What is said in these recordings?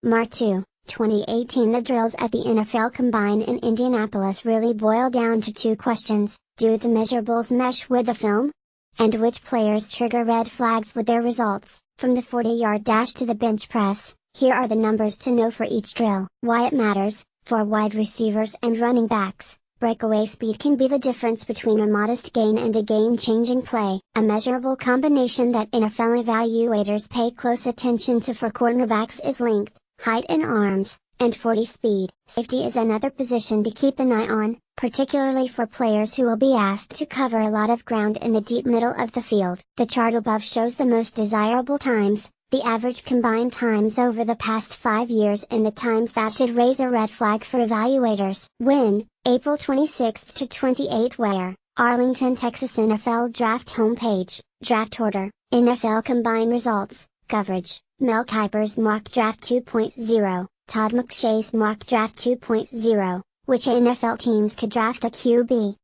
Mar 2, 2018. The drills at the NFL Combine in Indianapolis really boil down to two questions: do the measurables mesh with the film? And which players trigger red flags with their results? From the 40-yard dash to the bench press, here are the numbers to know for each drill. Why it matters: for wide receivers and running backs, breakaway speed can be the difference between a modest gain and a game-changing play. A measurable combination that NFL evaluators pay close attention to for cornerbacks is length, height and arms, and 40 speed. Safety is another position to keep an eye on, particularly for players who will be asked to cover a lot of ground in the deep middle of the field. The chart above shows the most desirable times, the average combined times over the past 5 years, and the times that should raise a red flag for evaluators. When, April 26 to 28. Where, Arlington, Texas. NFL Draft homepage, draft order, NFL Combine results, coverage, Mel Kiper's Mock Draft 2.0, Todd McShay's Mock Draft 2.0, which NFL teams could draft a QB.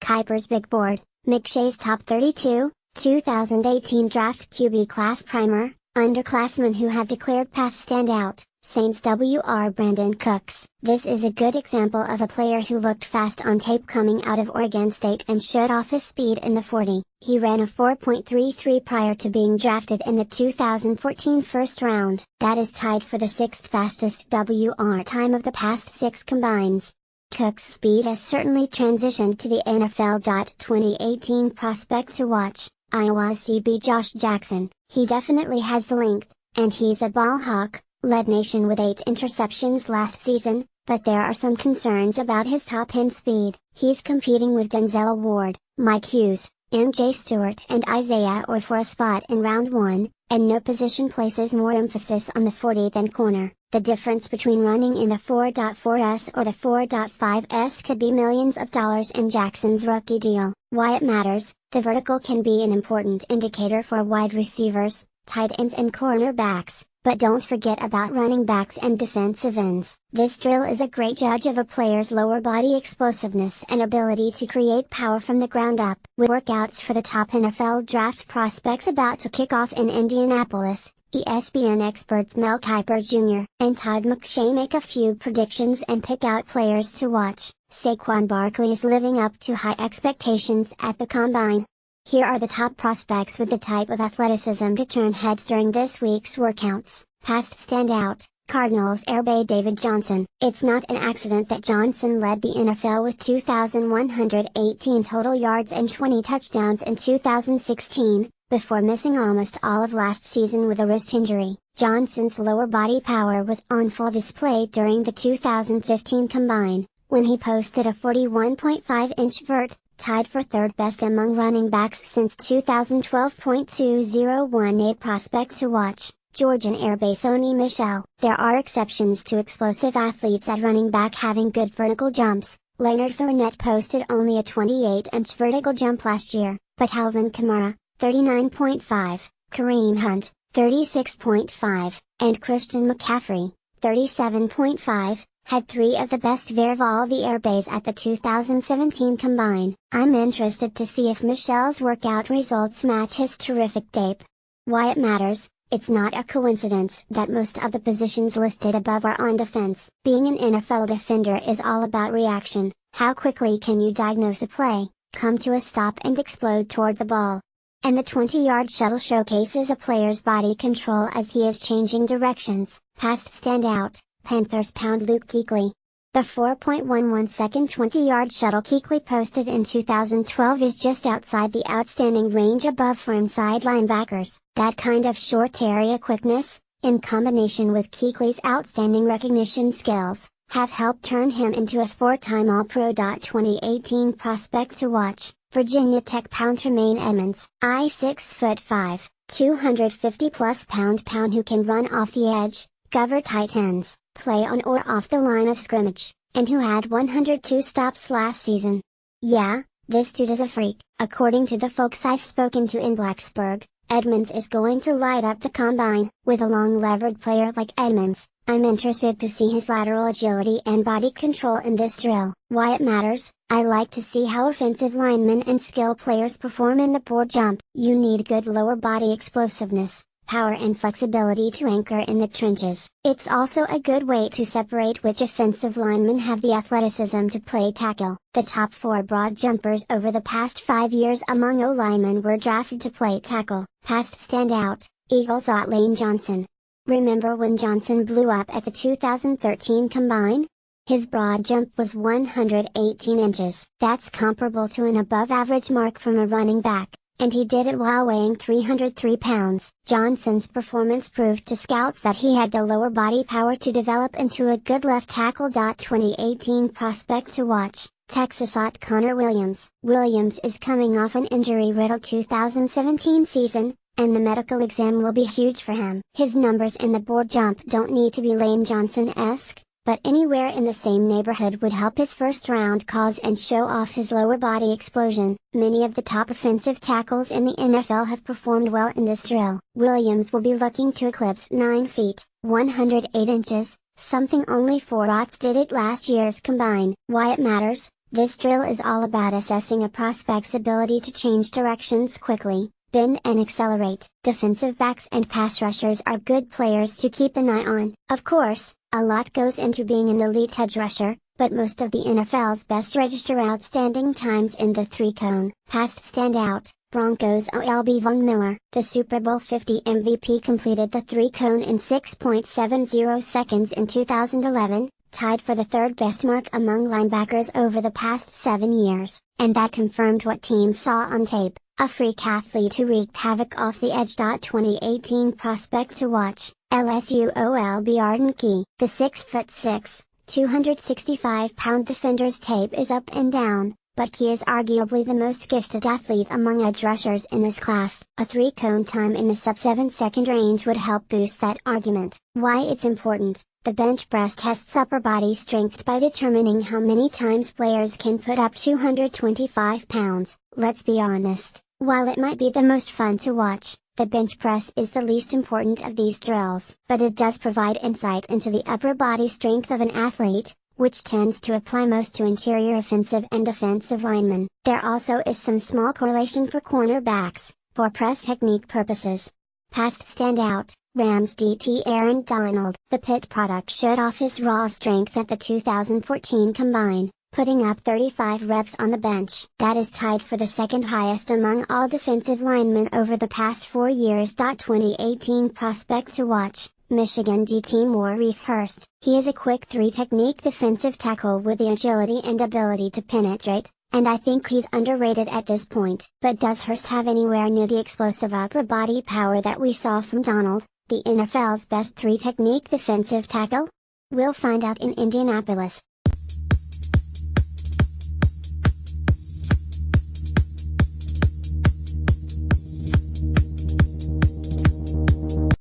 Kiper's Big Board, McShay's Top 32, 2018 Draft QB Class Primer, underclassmen who have declared pass standout, Saints Wr. Brandon Cooks. This is a good example of a player who looked fast on tape coming out of Oregon State and showed off his speed in the 40. He ran a 4.33 prior to being drafted in the 2014 first round. That is tied for the 6th fastest WR time of the past 6 combines. Cook's speed has certainly transitioned to the NFL. 2018 prospect to watch, Iowa CB Josh Jackson. He definitely has the length, and he's a ball hawk. Led nation with 8 interceptions last season, but there are some concerns about his top-end speed. He's competing with Denzel Ward, Mike Hughes, MJ Stewart and Isaiah Orr for a spot in round 1, and no position places more emphasis on the 40 than corner. The difference between running in the 4.4s or the 4.5s could be millions of dollars in Jackson's rookie deal. Why it matters: the vertical can be an important indicator for wide receivers, tight ends and cornerbacks, but don't forget about running backs and defensive ends. This drill is a great judge of a player's lower body explosiveness and ability to create power from the ground up. With workouts for the top NFL draft prospects about to kick off in Indianapolis, ESPN experts Mel Kiper Jr. and Todd McShay make a few predictions and pick out players to watch. Saquon Barkley is living up to high expectations at the Combine. Here are the top prospects with the type of athleticism to turn heads during this week's workouts. Past standout, Cardinals Air Bay David Johnson. It's not an accident that Johnson led the NFL with 2,118 total yards and 20 touchdowns in 2016, before missing almost all of last season with a wrist injury. Johnson's lower body power was on full display during the 2015 Combine, when he posted a 41.5-inch vert, tied for third best among running backs since 2012. 2018 prospect to watch, Georgian Air Base Sony Michel. There are exceptions to explosive athletes at running back having good vertical jumps. Leonard Fournette posted only a 28-inch vertical jump last year, but Alvin Kamara, 39.5, Kareem Hunt, 36.5, and Christian McCaffrey, 37.5, had 3 of the best vert of all the Air Bays at the 2017 Combine. I'm interested to see if Michel's workout results match his terrific tape. Why it matters: it's not a coincidence that most of the positions listed above are on defense. Being an NFL defender is all about reaction. How quickly can you diagnose a play, come to a stop and explode toward the ball? And the 20-yard shuttle showcases a player's body control as he is changing directions. Past standout, Panthers pound Luke Kuechly. The 4.11-second 20-yard shuttle Kuechly posted in 2012 is just outside the outstanding range above for inside linebackers. That kind of short area quickness, in combination with Kuechly's outstanding recognition skills, have helped turn him into a 4-time All-Pro. 2018 prospect to watch, Virginia Tech pound Tremaine Edmonds. 6'5", 250+ pound who can run off the edge, cover tight ends, play on or off the line of scrimmage, and who had 102 stops last season. Yeah, this dude is a freak. According to the folks I've spoken to in Blacksburg, Edmonds is going to light up the Combine. With a long-levered player like Edmonds, I'm interested to see his lateral agility and body control in this drill. Why it matters: I like to see how offensive linemen and skill players perform in the board jump. You need good lower body explosiveness, power and flexibility to anchor in the trenches. It's also a good way to separate which offensive linemen have the athleticism to play tackle. The top 4 broad jumpers over the past 5 years among O-linemen were drafted to play tackle. Past standout, Eagles Lane Johnson. Remember when Johnson blew up at the 2013 Combine? His broad jump was 118 inches. That's comparable to an above-average mark from a running back, and he did it while weighing 303 pounds. Johnson's performance proved to scouts that he had the lower body power to develop into a good left tackle. 2018 prospect to watch, Texas Connor Williams. Williams is coming off an injury-riddled 2017 season, and the medical exam will be huge for him. His numbers in the board jump don't need to be Lane Johnson-esque, but anywhere in the same neighborhood would help his first-round cause and show off his lower body explosion. Many of the top offensive tackles in the NFL have performed well in this drill. Williams will be looking to eclipse 9 feet, 108 inches, something only 4 rots did at last year's Combine. Why it matters? This drill is all about assessing a prospect's ability to change directions quickly, bend and accelerate. Defensive backs and pass rushers are good players to keep an eye on. Of course, a lot goes into being an elite edge rusher, but most of the NFL's best register outstanding times in the 3-cone. Past standout, Broncos OLB Von Miller. The Super Bowl 50 MVP completed the 3-cone in 6.70 seconds in 2011, tied for the 3rd best mark among linebackers over the past 7 years, and that confirmed what teams saw on tape. A freak athlete who wreaked havoc off the edge. 2018 prospect to watch, LSU OLB Arden Key. The 6'6", 265-pound defender's tape is up and down, but Key is arguably the most gifted athlete among edge rushers in this class. A 3-cone time in the sub-7-second range would help boost that argument. Why it's important: the bench press tests upper body strength by determining how many times players can put up 225 pounds. Let's be honest, while it might be the most fun to watch, the bench press is the least important of these drills. But it does provide insight into the upper body strength of an athlete, which tends to apply most to interior offensive and defensive linemen. There also is some small correlation for cornerbacks, for press technique purposes. Past standout, Rams DT Aaron Donald. The Pitt product showed off his raw strength at the 2014 Combine, putting up 35 reps on the bench. That is tied for the 2nd highest among all defensive linemen over the past 4 years. 2018 prospect to watch, Michigan DT Maurice Hurst. He is a quick 3-technique defensive tackle with the agility and ability to penetrate, and I think he's underrated at this point. But does Hurst have anywhere near the explosive upper body power that we saw from Donald, the NFL's best 3-technique defensive tackle? We'll find out in Indianapolis.